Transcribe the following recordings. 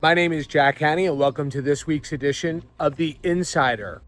My name is Jack Hanney, and welcome to this week's edition of The Insider.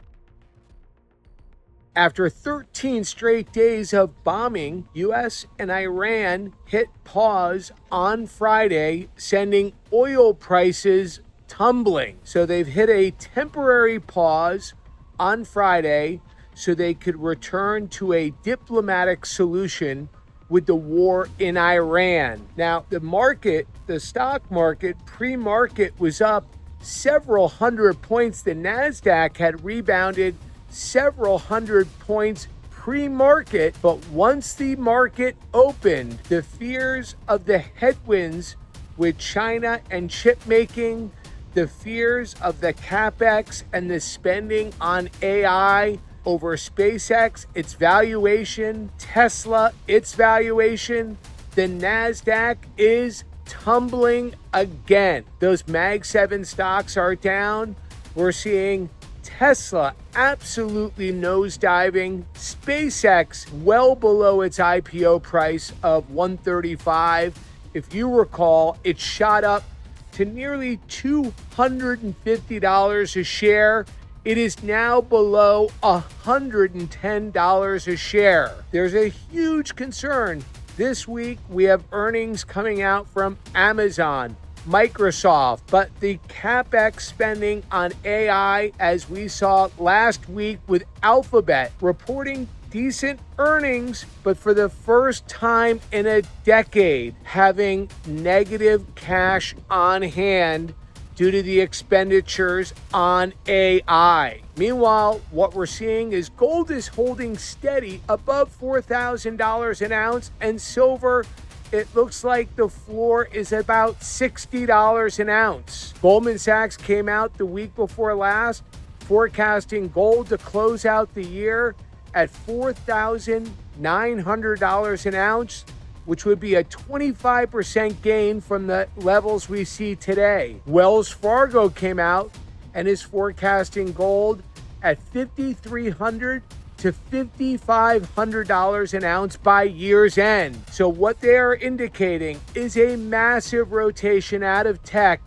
After 13 straight days of bombing, U.S. and Iran hit pause on Friday, sending oil prices tumbling. So they've hit a temporary pause on Friday so they could return to a diplomatic solution with the war in Iran. Now, the stock market, pre-market was up several hundred points. The NASDAQ had rebounded several hundred points pre-market, but once the market opened, the fears of the headwinds with China and chip making, the fears of the CapEx and the spending on AI over SpaceX, its valuation, Tesla, its valuation, the NASDAQ is tumbling again. Those Mag 7 stocks are down. We're seeing Tesla absolutely nosediving, SpaceX well below its IPO price of $135. If you recall, it shot up to nearly $250 a share. It is now below $110 a share. There's a huge concern. This week, we have earnings coming out from Amazon, Microsoft, but the CapEx spending on AI, as we saw last week with Alphabet, reporting decent earnings, but for the first time in a decade, having negative cash on hand due to the expenditures on AI. Meanwhile, what we're seeing is gold is holding steady above $4,000 an ounce, and silver, it looks like the floor is about $60 an ounce. Goldman Sachs came out the week before last forecasting gold to close out the year at $4,900 an ounce, which would be a 25% gain from the levels we see today. Wells Fargo came out and is forecasting gold at $5,300 to $5,500 an ounce by year's end. So what they are indicating is a massive rotation out of tech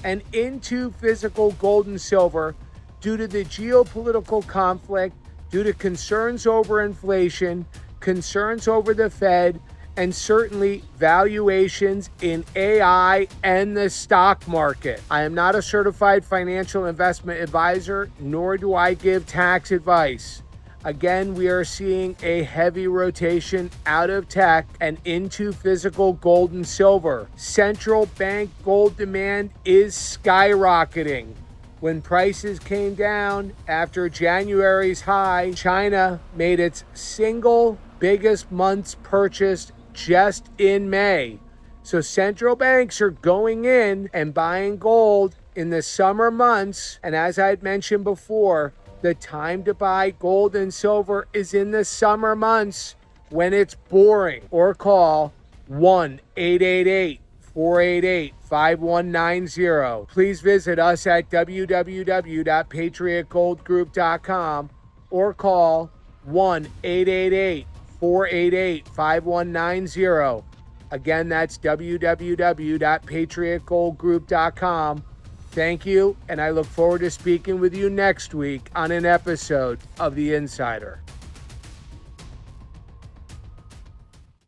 and into physical gold and silver due to the geopolitical conflict, due to concerns over inflation, concerns over the Fed, and certainly valuations in AI and the stock market. I am not a certified financial investment advisor, nor do I give tax advice. Again, we are seeing a heavy rotation out of tech and into physical gold and silver. Central bank gold demand is skyrocketing. When prices came down after January's high, China made its single biggest month's purchase just in May. So central banks are going in and buying gold in the summer months. And as I had mentioned before, the time to buy gold and silver is in the summer months when it's boring. Or call 1-888-488-5190. Please visit us at www.patriotgoldgroup.com or call 1-888-488-5190. Again, that's www.patriotgoldgroup.com. Thank you, and I look forward to speaking with you next week on an episode of The Insider.